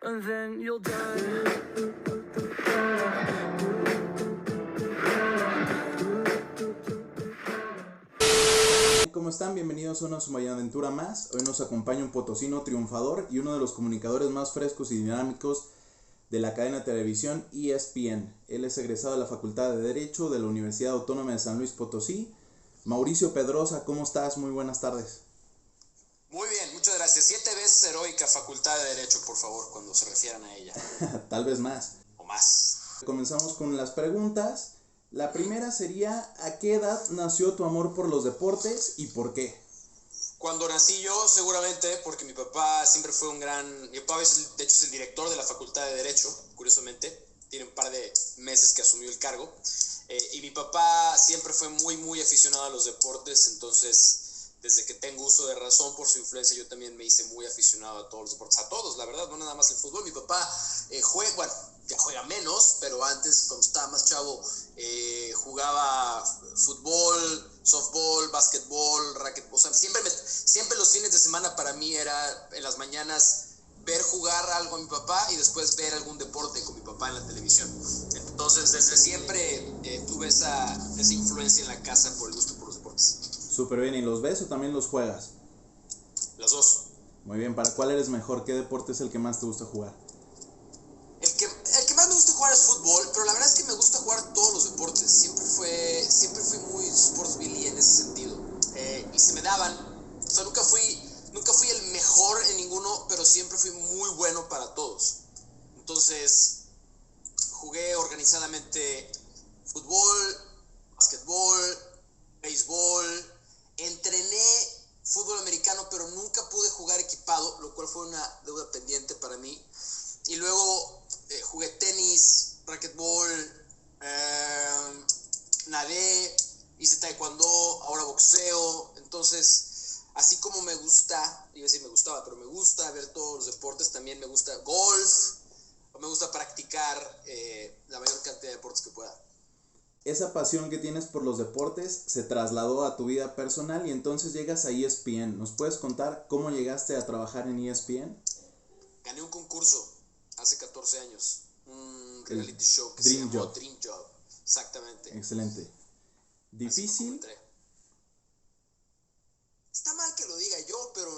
and then you'll die. ¿Cómo están? Bienvenidos a una aventura más. Hoy nos acompaña un potosino triunfador y uno de los comunicadores más frescos y dinámicos de la cadena de televisión ESPN. Él es egresado de la Facultad de Derecho de la Universidad Autónoma de San Luis Potosí. Mauricio Pedrosa, ¿cómo estás? Muy buenas tardes. Muy bien, muchas gracias. 7 veces heroica Facultad de Derecho, por favor, cuando se refieran a ella. Tal vez más. O más. Comenzamos con las preguntas. La primera sería, ¿a qué edad nació tu amor por los deportes y por qué? Cuando nací yo, seguramente, porque mi papá siempre fue un gran... Mi papá, de hecho, es el director de la Facultad de Derecho, curiosamente. Tiene un par de meses que asumió el cargo. Y mi papá siempre fue muy aficionado a los deportes, entonces... Desde que tengo uso de razón por su influencia, yo también me hice muy aficionado a todos los deportes, a todos, la verdad, no nada más el fútbol. Mi papá ya juega menos, pero antes, cuando estaba más chavo, jugaba fútbol, softball, básquetbol, racquetball. O sea, siempre los fines de semana para mí era, en las mañanas, ver jugar algo a mi papá y después ver algún deporte con mi papá en la televisión. Entonces, desde siempre tuve esa influencia en la casa por el gusto por los deportes. Súper bien, ¿y los ves o también los juegas? Las dos. Muy bien, ¿para cuál eres mejor? ¿Qué deporte es el que más te gusta jugar? El que más me gusta jugar es fútbol, pero la verdad es que me gusta jugar todos los deportes. Siempre fui muy sportsbilly en ese sentido. Y se me daban. O sea, nunca fui el mejor en ninguno, pero siempre fui muy bueno para todos. Entonces, jugué organizadamente fútbol, básquetbol, béisbol. Entrené fútbol americano, pero nunca pude jugar equipado, lo cual fue una deuda pendiente para mí. Y luego jugué tenis, racquetball, nadé, hice taekwondo, ahora boxeo. Entonces, así como me gusta, iba a decir me gustaba, pero me gusta ver todos los deportes, también me gusta golf, me gusta practicar la mayor cantidad de deportes que pueda. Esa pasión que tienes por los deportes se trasladó a tu vida personal y entonces llegas a ESPN. ¿Nos puedes contar cómo llegaste a trabajar en ESPN? Gané un concurso hace 14 años, un reality show que se llamó Dream Job. Exactamente. Excelente. ¿Difícil? Está mal que lo diga yo, pero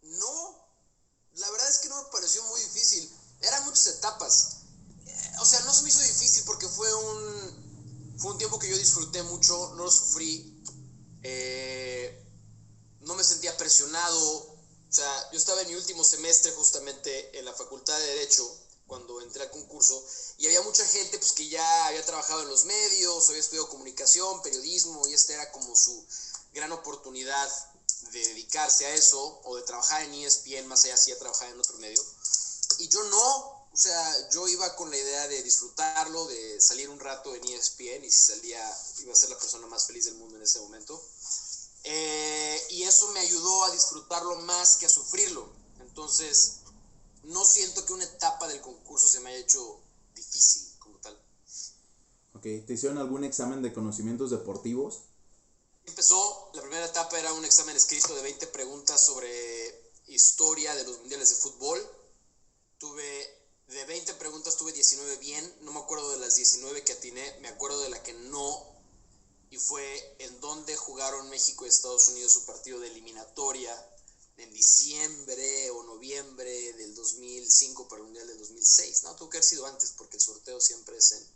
no. La verdad es que no me pareció muy difícil. Eran muchas etapas. O sea, no se me hizo difícil porque fue un tiempo que yo disfruté mucho, no lo sufrí, no me sentía presionado. O sea, yo estaba en mi último semestre justamente en la Facultad de Derecho cuando entré al concurso y había mucha gente pues que ya había trabajado en los medios, había estudiado comunicación, periodismo, y esta era como su gran oportunidad de dedicarse a eso o de trabajar en ESPN, más allá si ya trabajaba en otro medio. Y yo no. O sea, yo iba con la idea de disfrutarlo, de salir un rato en ESPN, y si salía iba a ser la persona más feliz del mundo en ese momento. Y eso me ayudó a disfrutarlo más que a sufrirlo. Entonces, no siento que una etapa del concurso se me haya hecho difícil como tal. Ok, ¿te hicieron algún examen de conocimientos deportivos? Empezó, la primera etapa era un examen escrito de 20 preguntas sobre historia de los mundiales de fútbol. De 20 preguntas tuve 19 bien, no me acuerdo de las 19 que atiné, me acuerdo de la que no, y fue en donde jugaron México y Estados Unidos su partido de eliminatoria en diciembre o noviembre del 2005 para el Mundial del 2006. No, tuvo que haber sido antes porque el sorteo siempre es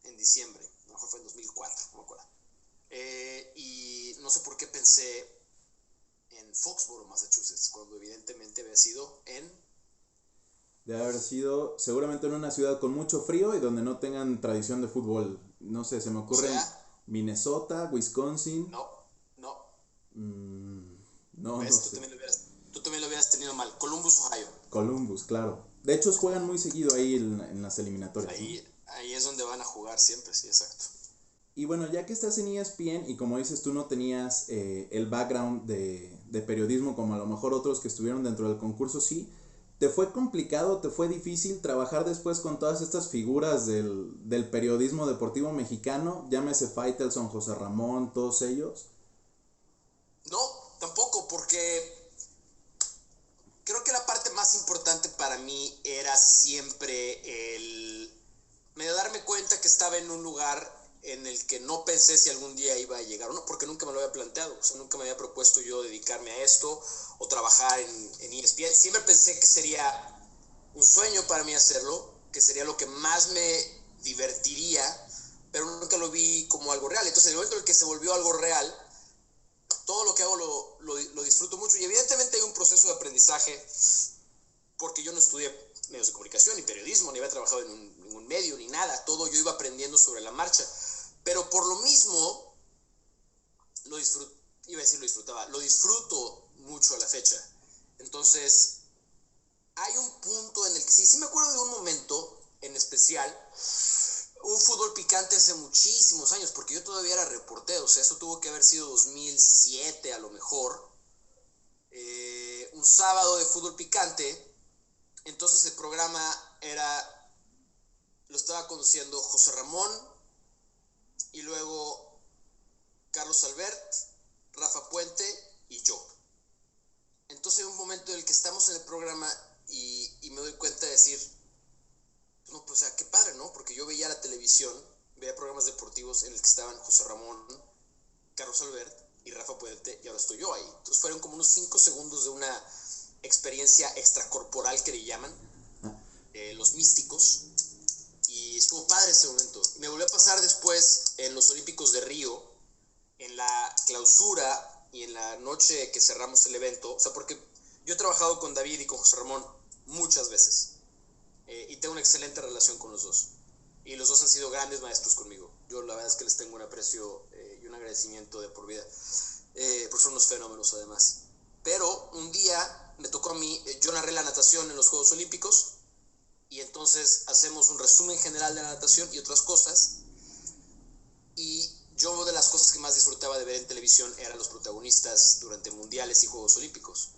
en diciembre, a lo mejor fue en 2004, no me acuerdo. Y no sé por qué pensé en Foxborough, Massachusetts, cuando evidentemente había sido en... Debe haber sido seguramente en una ciudad con mucho frío y donde no tengan tradición de fútbol. No sé, se me ocurre Minnesota, Wisconsin. No. No ¿Ves? sé. Tú también lo hubieras tenido mal. Columbus, Ohio. Columbus, claro. De hecho, juegan muy seguido ahí en las eliminatorias. Ahí es donde van a jugar siempre, sí, exacto. Y bueno, ya que estás en ESPN y como dices, tú no tenías el background de periodismo como a lo mejor otros que estuvieron dentro del concurso, sí. ¿Te fue complicado, te fue difícil trabajar después con todas estas figuras del periodismo deportivo mexicano? Llámese Faitelson, José Ramón, todos ellos. No, tampoco, porque creo que la parte más importante para mí era siempre el medio darme cuenta que estaba en un lugar en el que no pensé si algún día iba a llegar o no, porque nunca me lo había planteado, o sea, nunca me había propuesto yo dedicarme a esto o trabajar en ESPN. Siempre pensé que sería un sueño para mí hacerlo, que sería lo que más me divertiría, pero nunca lo vi como algo real. Entonces, en el momento en el que se volvió algo real, todo lo que hago lo disfruto mucho, y evidentemente hay un proceso de aprendizaje, porque yo no estudié medios de comunicación ni periodismo, ni había trabajado en ningún medio, ni nada. Todo yo iba aprendiendo sobre la marcha. Pero por lo mismo, lo disfruto mucho a la fecha. Entonces, hay un punto en el que sí me acuerdo de un momento en especial, un fútbol picante hace muchísimos años, porque yo todavía era reportero, o sea, eso tuvo que haber sido 2007 a lo mejor, un sábado de fútbol picante. Entonces el programa lo estaba conduciendo José Ramón, y luego Carlos Albert, Rafa Puente y yo. Entonces hay un momento en el que estamos en el programa y me doy cuenta de decir, no, pues, o sea, qué padre, ¿no? Porque yo veía la televisión, veía programas deportivos en el que estaban José Ramón, Carlos Albert y Rafa Puente, y ahora estoy yo ahí. Entonces fueron como unos 5 segundos de una experiencia extracorporal que le llaman, los místicos, y estuvo padre ese momento. Me volvió a pasar después en los Olímpicos de Río, en la clausura y en la noche que cerramos el evento, o sea, porque yo he trabajado con David y con José Ramón muchas veces, y tengo una excelente relación con los dos, y los dos han sido grandes maestros conmigo. Yo la verdad es que les tengo un aprecio y un agradecimiento de por vida, porque son unos fenómenos además. Pero un día me tocó a mí, yo narré la natación en los Juegos Olímpicos, y entonces hacemos un resumen general de la natación y otras cosas, y yo de las cosas que más disfrutaba de ver en televisión eran los protagonistas durante mundiales y Juegos Olímpicos.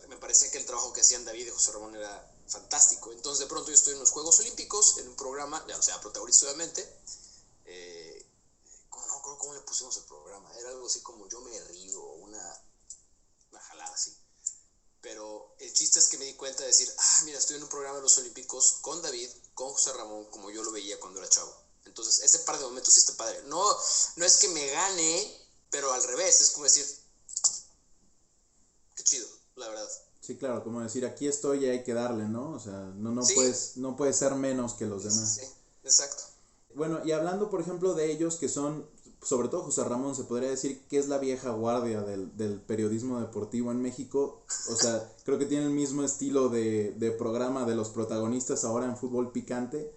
Me parecía que el trabajo que hacían David y José Ramón era fantástico. Entonces de pronto yo estoy en los Juegos Olímpicos, en un programa, o sea, protagonista obviamente, ¿cómo le pusimos el programa? Era algo así como Yo me río, una jalada así. Pero el chiste es que me di cuenta de decir, mira, estoy en un programa de los Olímpicos con David, con José Ramón, como yo lo veía cuando era chavo. Entonces ese par de momentos sí está padre. No es que me gane, pero al revés, es como decir, qué chido, la verdad. Sí, claro, como decir, aquí estoy y hay que darle, ¿no? O sea, Sí. no puedes ser menos que los demás. Sí, exacto. Bueno, y hablando, por ejemplo, de ellos que son, sobre todo José Ramón, se podría decir que es la vieja guardia del periodismo deportivo en México. O sea, creo que tiene el mismo estilo de programa de los protagonistas ahora en fútbol picante.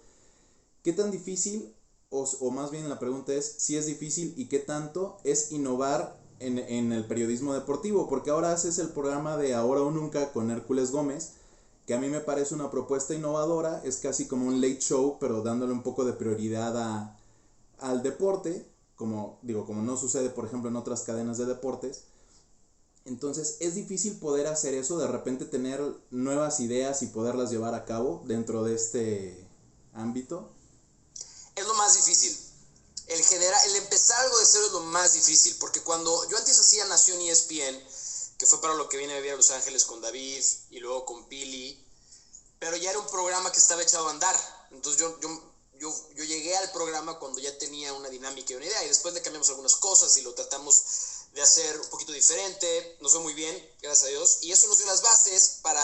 ¿Qué tan difícil, o más bien la pregunta es, si es difícil y qué tanto es innovar en el periodismo deportivo? Porque ahora haces el programa de Ahora o Nunca con Hércules Gómez, que a mí me parece una propuesta innovadora, es casi como un late show, pero dándole un poco de prioridad al deporte, como no sucede, por ejemplo, en otras cadenas de deportes. Entonces es difícil poder hacer eso, de repente tener nuevas ideas y poderlas llevar a cabo dentro de este ámbito. Es lo más difícil. El empezar algo de cero es lo más difícil, porque cuando yo antes hacía Nación ESPN, que fue para lo que vine a vivir a Los Ángeles con David y luego con Pili, pero ya era un programa que estaba echado a andar. Entonces yo llegué al programa cuando ya tenía una dinámica y una idea, y después le cambiamos algunas cosas y lo tratamos de hacer un poquito diferente. Nos fue muy bien, gracias a Dios, y eso nos dio las bases para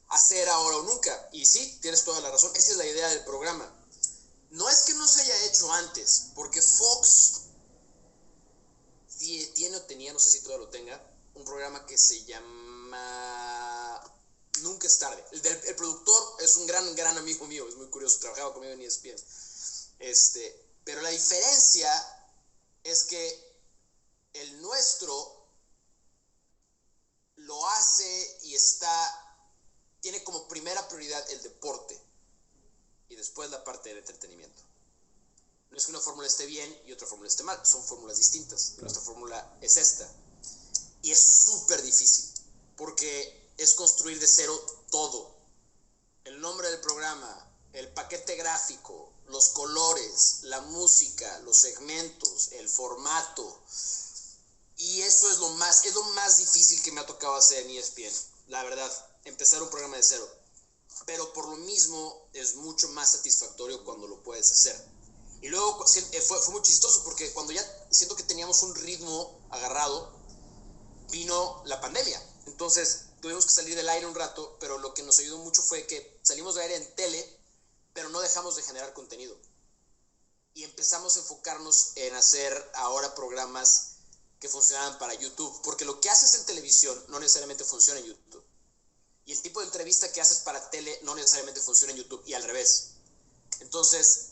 hacer Ahora o Nunca. Y sí, tienes toda la razón, esa es la idea del programa. No es que no se haya hecho antes, porque Fox tiene o tenía, no sé si todavía lo tenga, un programa que se llama Nunca es tarde. El productor es un gran amigo mío, es muy curioso, trabajaba conmigo en ESPN. Pero la diferencia es que el nuestro lo hace y tiene como primera prioridad el deporte y después la parte del entretenimiento. No es que una fórmula esté bien y otra fórmula esté mal, son fórmulas distintas. Claro. Nuestra fórmula es esta. Y es súper difícil, porque es construir de cero todo. El nombre del programa, el paquete gráfico, los colores, la música, los segmentos, el formato. Y eso es lo más difícil que me ha tocado hacer en ESPN, la verdad. empezar un programa de cero. Pero por lo mismo es mucho más satisfactorio cuando lo puedes hacer. Y luego fue muy chistoso porque cuando ya siento que teníamos un ritmo agarrado, vino la pandemia. Entonces tuvimos que salir del aire un rato, pero lo que nos ayudó mucho fue que salimos del aire en tele, pero no dejamos de generar contenido. Y empezamos a enfocarnos en hacer ahora programas que funcionaban para YouTube, porque lo que haces en televisión no necesariamente funciona en YouTube. Y el tipo de entrevista que haces para tele no necesariamente funciona en YouTube, y al revés. Entonces,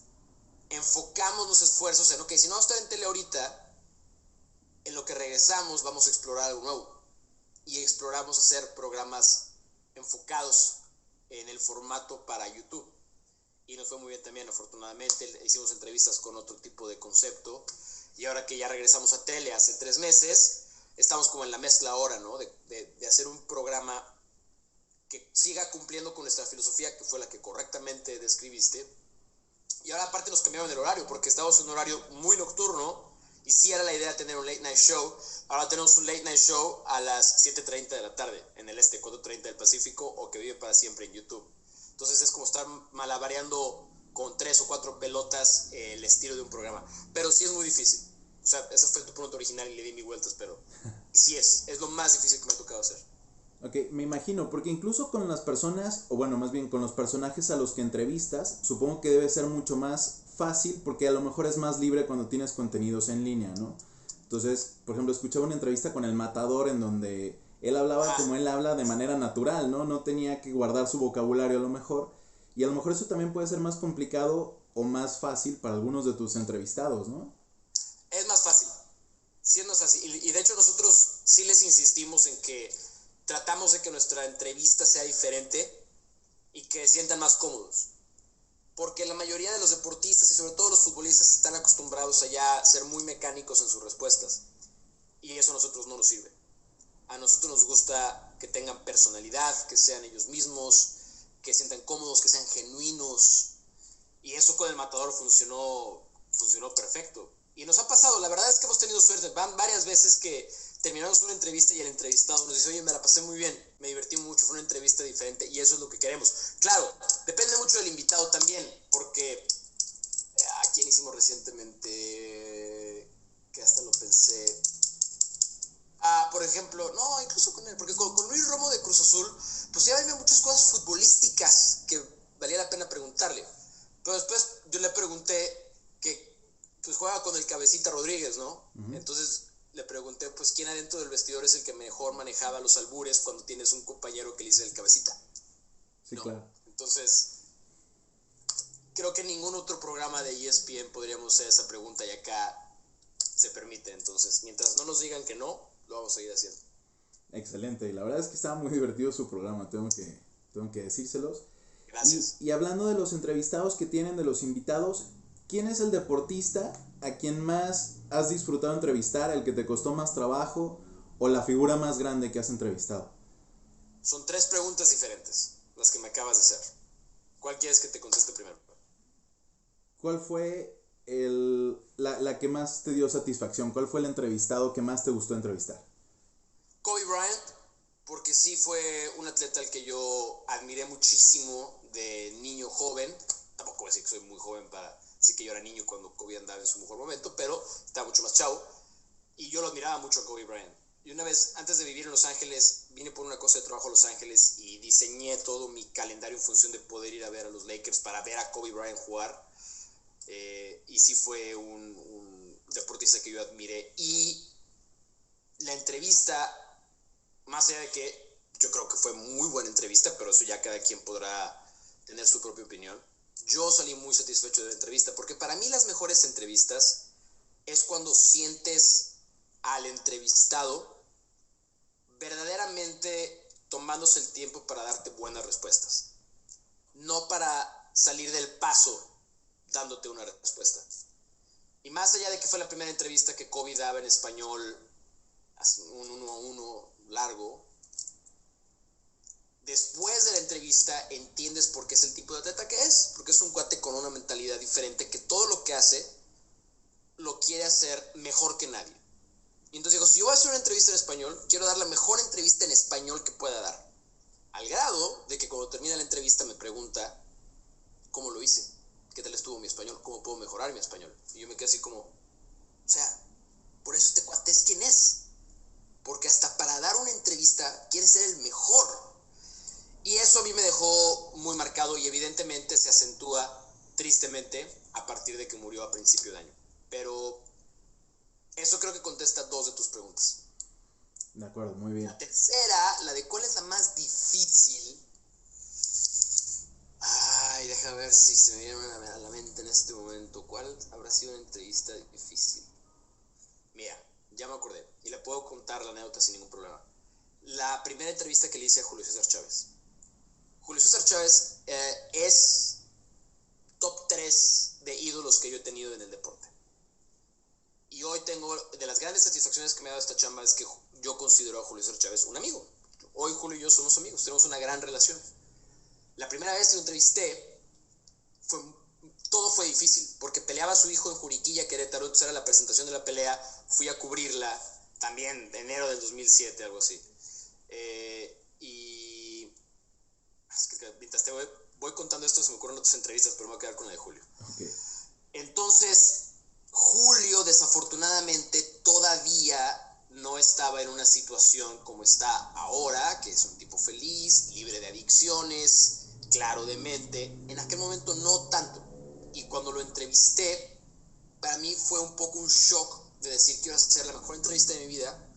enfocamos los esfuerzos en, ok, si no vamos a estar en tele ahorita, en lo que regresamos vamos a explorar algo nuevo. Y exploramos hacer programas enfocados en el formato para YouTube. Y nos fue muy bien también, afortunadamente. Hicimos entrevistas con otro tipo de concepto. Y ahora que ya regresamos a tele hace 3 meses, estamos como en la mezcla ahora, ¿no? De hacer un programa que siga cumpliendo con nuestra filosofía, que fue la que correctamente describiste. Y ahora aparte nos cambiaron el horario, porque estábamos en un horario muy nocturno, y sí era la idea de tener un late night show. Ahora tenemos un late night show a las 7:30 de la tarde, en el 4:30 del Pacífico, o que vive para siempre en YouTube. Entonces es como estar malabareando con 3 o 4 pelotas el estilo de un programa. Pero sí es muy difícil. O sea, ese fue tu punto original y le di mis vueltas, pero sí es lo más difícil que me ha tocado hacer. Ok, me imagino, porque incluso con las personas, o bueno, más bien con los personajes a los que entrevistas, supongo que debe ser mucho más fácil, porque a lo mejor es más libre cuando tienes contenidos en línea, ¿no? Entonces, por ejemplo, escuchaba una entrevista con el Matador en donde él hablaba como él habla de manera natural, ¿no? No tenía que guardar su vocabulario a lo mejor, y a lo mejor eso también puede ser más complicado o más fácil para algunos de tus entrevistados, ¿no? Es más fácil, sí es más fácil. Y de hecho nosotros sí les insistimos en que tratamos de que nuestra entrevista sea diferente y que se sientan más cómodos. Porque la mayoría de los deportistas y sobre todo los futbolistas están acostumbrados a ya ser muy mecánicos en sus respuestas. Y eso a nosotros no nos sirve. A nosotros nos gusta que tengan personalidad, que sean ellos mismos, que se sientan cómodos, que sean genuinos. Y eso con el Matador funcionó perfecto. Y nos ha pasado, la verdad es que hemos tenido suerte. Van varias veces que terminamos una entrevista y el entrevistado nos dice, oye, me la pasé muy bien, me divertí mucho, fue una entrevista diferente, y eso es lo que queremos. Claro, depende mucho del invitado también, porque ¿a quién hicimos recientemente? Que hasta lo pensé. Por ejemplo, no, incluso con él, porque con Luis Romo de Cruz Azul, pues ya había muchas cosas futbolísticas que valía la pena preguntarle. Pero después yo le pregunté que pues juega con el Cabecita Rodríguez, ¿no? Uh-huh. Entonces le pregunté, pues, ¿quién adentro del vestidor es el que mejor manejaba los albures cuando tienes un compañero que le dice el Cabecita? Sí, ¿no? Claro. Entonces, creo que en ningún otro programa de ESPN podríamos hacer esa pregunta y acá se permite. Entonces, mientras no nos digan que no, lo vamos a seguir haciendo. Excelente, y la verdad es que estaba muy divertido su programa, tengo que decírselos. Gracias. Y hablando de los entrevistados que tienen, de los invitados, ¿quién es el deportista a quien más has disfrutado entrevistar, el que te costó más trabajo o la figura más grande que has entrevistado? Son 3 preguntas diferentes las que me acabas de hacer. ¿Cuál quieres que te conteste primero? ¿Cuál fue la que más te dio satisfacción? ¿Cuál fue el entrevistado que más te gustó entrevistar? Kobe Bryant, porque sí fue un atleta al que yo admiré muchísimo de niño joven. Tampoco voy a decir que soy muy joven para decir que yo era niño cuando Kobe andaba en su mejor momento, pero estaba mucho más chavo. Y yo lo admiraba mucho a Kobe Bryant. Y una vez, antes de vivir en Los Ángeles, vine por una cosa de trabajo a Los Ángeles y diseñé todo mi calendario en función de poder ir a ver a los Lakers para ver a Kobe Bryant jugar. Y sí fue un deportista que yo admiré. Y la entrevista, más allá de que yo creo que fue muy buena entrevista, pero eso ya cada quien podrá tener su propia opinión, yo salí muy satisfecho de la entrevista, porque para mí las mejores entrevistas es cuando sientes al entrevistado verdaderamente tomándose el tiempo para darte buenas respuestas, no para salir del paso dándote una respuesta. Y más allá de que fue la primera entrevista que Kobe daba en español, un 1-1 largo, después de la entrevista entiendes por qué es el tipo de atleta que es, porque es un cuate con una mentalidad diferente, que todo lo que hace lo quiere hacer mejor que nadie. Y entonces digo, si yo voy a hacer una entrevista en español, quiero dar la mejor entrevista en español que pueda dar. Al grado de que cuando termina la entrevista me pregunta cómo lo hice, qué tal estuvo mi español, cómo puedo mejorar mi español. Y yo me quedé así como, o sea, por eso este cuate es quien es. Porque hasta para dar una entrevista quiere ser el mejor. Y eso a mí me dejó muy marcado y evidentemente se acentúa tristemente a partir de que murió a principio de año. Pero eso creo que contesta 2 de tus preguntas. De acuerdo, muy bien. La tercera, la de cuál es la más difícil. Ay, deja ver si se me viene a la mente en este momento. ¿Cuál habrá sido una entrevista difícil? Mira, ya me acordé y le puedo contar la anécdota sin ningún problema. La primera entrevista que le hice a Julio César Chávez. Julio César Chávez es top 3 de ídolos que yo he tenido en el deporte. Y hoy tengo, de las grandes satisfacciones que me ha dado esta chamba es que yo considero a Julio César Chávez un amigo. Hoy Julio y yo somos amigos, tenemos una gran relación. La primera vez que lo entrevisté, todo fue difícil, porque peleaba a su hijo en Juriquilla, Querétaro, entonces era la presentación de la pelea, fui a cubrirla, también de enero del 2007, algo así. Y es que mientras te voy contando esto, se me ocurren otras entrevistas, pero me voy a quedar con la de Julio. Okay. Entonces, Julio desafortunadamente todavía no estaba en una situación como está ahora, que es un tipo feliz, libre de adicciones, claro de mente. En aquel momento no tanto. Y cuando lo entrevisté, para mí fue un poco un shock de decir que iba a ser la mejor entrevista de mi vida,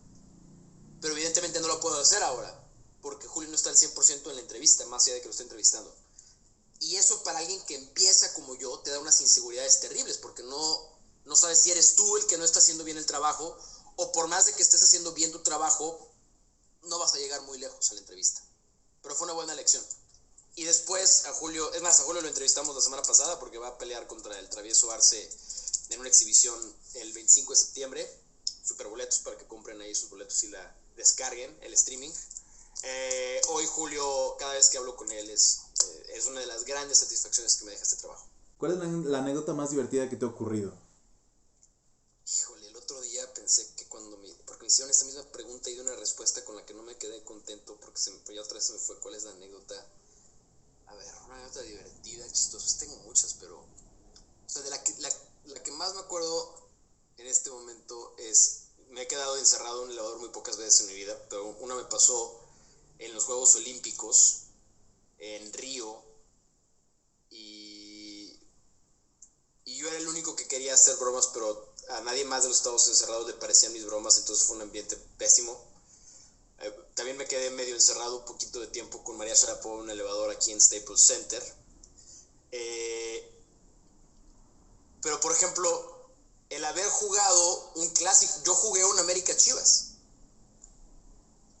pero evidentemente no lo puedo hacer ahora, porque Julio no está al 100% en la entrevista, más allá de que lo esté entrevistando. Y eso para alguien que empieza como yo te da unas inseguridades terribles, porque no sabes si eres tú el que no está haciendo bien el trabajo, o por más de que estés haciendo bien tu trabajo, no vas a llegar muy lejos a la entrevista. Pero fue una buena lección. Y después a Julio lo entrevistamos la semana pasada porque va a pelear contra el Travieso Arce en una exhibición el 25 de septiembre. Superboletos para que compren ahí sus boletos y la descarguen, el streaming. Hoy Julio, cada vez que hablo con él, es una de las grandes satisfacciones que me deja este trabajo. ¿Cuál es la anécdota más divertida que te ha ocurrido? Híjole, el otro día pensé que porque me hicieron esa misma pregunta y di una respuesta con la que no me quedé contento porque ya otra vez se me fue cuál es la anécdota. A ver, una anécdota divertida, chistosa, tengo muchas, pero o sea, de la que más me acuerdo en este momento es, me he quedado encerrado en un elevador muy pocas veces en mi vida, pero una me pasó en los Juegos Olímpicos en Río y yo era el único que quería hacer bromas, pero a nadie más de los estados encerrados le parecían mis bromas, entonces fue un ambiente pésimo. También me quedé medio encerrado un poquito de tiempo con María Sharapova en un elevador aquí en Staples Center. Pero por ejemplo, el haber jugado un clásico, yo jugué un América Chivas.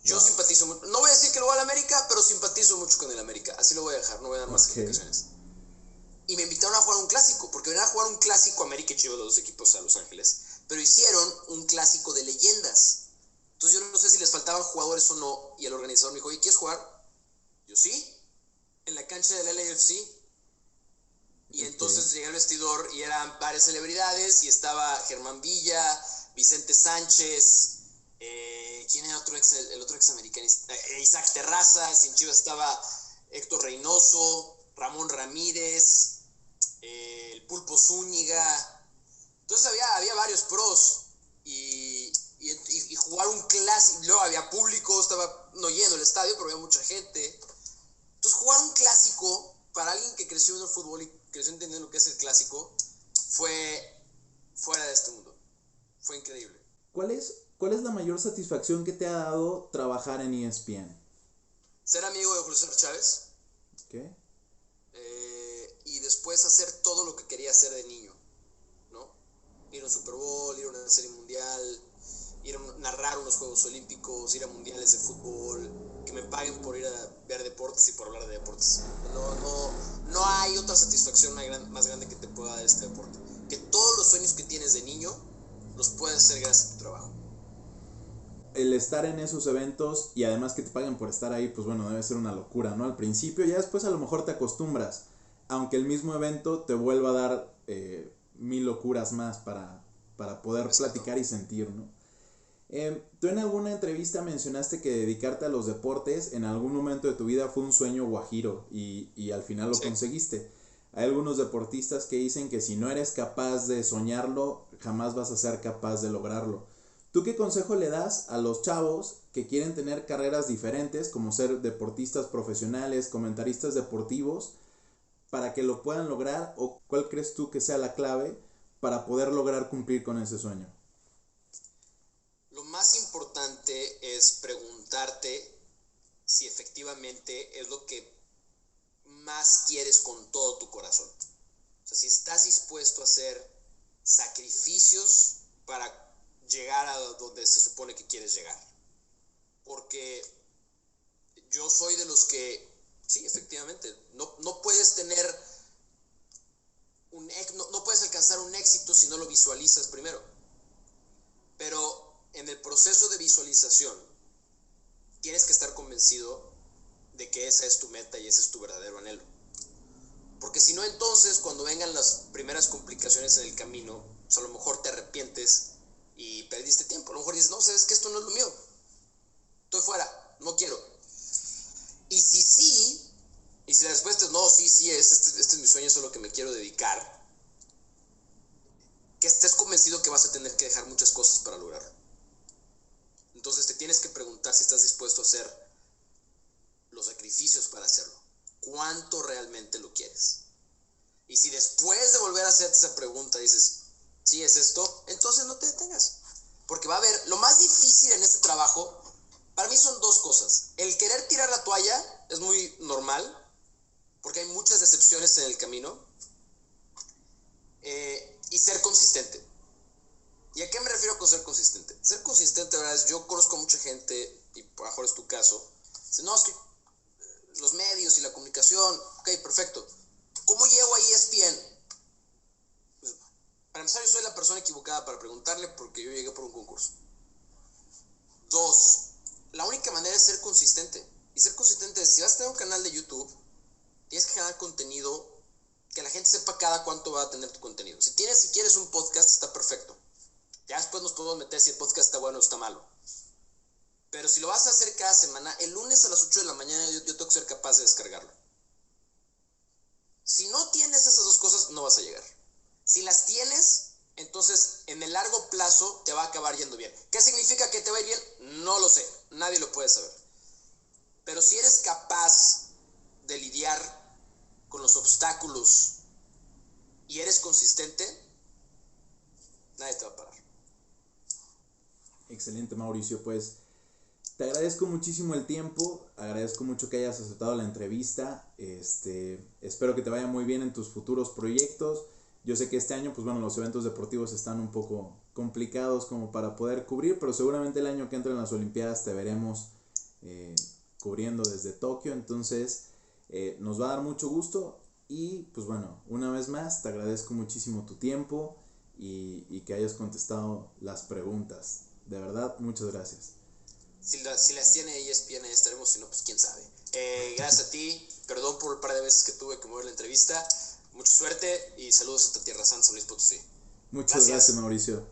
Yo simpatizo mucho, no voy a decir que lo voy al América, pero simpatizo mucho con el América, así lo voy a dejar, no voy a dar más explicaciones. Y me invitaron a jugar un clásico, porque venían a jugar un clásico América y Chivas, los dos equipos a Los Ángeles, pero hicieron un clásico de leyendas. Entonces yo no sé si les faltaban jugadores o no, y el organizador me dijo, oye, ¿quieres jugar? Yo sí, en la cancha del LAFC. Y entonces llegué al vestidor y eran varias celebridades, y estaba Germán Villa, Vicente Sánchez, ¿quién era el otro ex americanista? Isaac Terrazas, en Chivas estaba Héctor Reynoso, Ramón Ramírez, el Pulpo Zúñiga. Entonces había varios pros y jugar un clásico, luego había público, estaba no lleno el estadio, pero había mucha gente. Entonces jugar un clásico para alguien que creció en el fútbol y creció entendiendo lo que es el clásico fue fuera de este mundo, fue increíble. ¿Cuál es la mayor satisfacción que te ha dado trabajar en ESPN? Ser amigo de Julio César Chávez. ¿Qué? Y después hacer todo lo que quería hacer de niño, ¿no? Ir a un Super Bowl, ir a una serie mundial, ir a narrar unos Juegos Olímpicos, ir a mundiales de fútbol, que me paguen por ir a ver deportes y por hablar de deportes. No hay otra satisfacción más grande que te pueda dar este deporte. Que todos los sueños que tienes de niño los puedes hacer gracias a tu trabajo. El estar en esos eventos y además que te paguen por estar ahí, pues bueno, debe ser una locura, ¿no? Al principio, ya después a lo mejor te acostumbras, aunque el mismo evento te vuelva a dar 1000 locuras más para poder platicar y sentir, ¿no? Tú en alguna entrevista mencionaste que dedicarte a los deportes en algún momento de tu vida fue un sueño guajiro y al final lo conseguiste. Hay algunos deportistas que dicen que si no eres capaz de soñarlo, jamás vas a ser capaz de lograrlo. ¿Tú qué consejo le das a los chavos que quieren tener carreras diferentes, como ser deportistas profesionales, comentaristas deportivos, para que lo puedan lograr? ¿O cuál crees tú que sea la clave para poder lograr cumplir con ese sueño? Lo más importante es preguntarte si efectivamente es lo que más quieres con todo tu corazón. O sea, si estás dispuesto a hacer sacrificios para llegar a donde se supone que quieres llegar. Porque yo soy de los que, sí, efectivamente, no puedes tener no puedes alcanzar un éxito si no lo visualizas primero. Pero en el proceso de visualización tienes que estar convencido de que esa es tu meta y ese es tu verdadero anhelo. Porque si no, entonces cuando vengan las primeras complicaciones en el camino, pues a lo mejor te arrepientes y perdiste tiempo. A lo mejor dices, no, sabes que esto no es lo mío, estoy fuera, no quiero. Y si la respuesta es no, sí, este es mi sueño, eso es lo que me quiero dedicar, que estés convencido que vas a tener que dejar muchas cosas para lograrlo. Entonces te tienes que preguntar si estás dispuesto a hacer los sacrificios para hacerlo. ¿Cuánto realmente lo quieres? Y si después de volver a hacerte esa pregunta dices, sí es esto, entonces no te detengas. Porque va a haber, lo más difícil en este trabajo, para mí son dos cosas. El querer tirar la toalla es muy normal, porque hay muchas decepciones en el camino, y ser consistente. ¿Y a qué me refiero con ser consistente? Ser consistente, ¿verdad? Yo conozco a mucha gente, y a lo mejor es tu caso, dice, no, es que los medios y la comunicación, ok, perfecto. ¿Cómo llego a ESPN? Pues, para empezar, yo soy la persona equivocada para preguntarle porque yo llegué por un concurso. 2, la única manera es ser consistente. Y ser consistente es, si vas a tener un canal de YouTube, tienes que generar contenido que la gente sepa cada cuánto va a tener tu contenido. Si quieres un podcast, está perfecto. Ya después nos podemos meter si el podcast está bueno o está malo. Pero si lo vas a hacer cada semana, el lunes a las 8 de la mañana yo tengo que ser capaz de descargarlo. Si no tienes esas dos cosas, no vas a llegar. Si las tienes, entonces en el largo plazo te va a acabar yendo bien. ¿Qué significa que te va a ir bien? No lo sé, nadie lo puede saber. Pero si eres capaz de lidiar con los obstáculos y eres consistente, nadie te va a parar. Excelente, Mauricio, pues te agradezco muchísimo el tiempo, agradezco mucho que hayas aceptado la entrevista, espero que te vaya muy bien en tus futuros proyectos. Yo sé que este año, pues bueno, los eventos deportivos están un poco complicados como para poder cubrir, pero seguramente el año que entra en las Olimpiadas te veremos cubriendo desde Tokio, entonces nos va a dar mucho gusto y pues bueno, una vez más te agradezco muchísimo tu tiempo y que hayas contestado las preguntas. De verdad, muchas gracias. Si las tiene ESPN estaremos, si no, pues quién sabe. Gracias a ti, perdón por el par de veces que tuve que mover la entrevista. Mucha suerte y saludos hasta Tierra Santa, San Luis Potosí. Muchas gracias, Mauricio.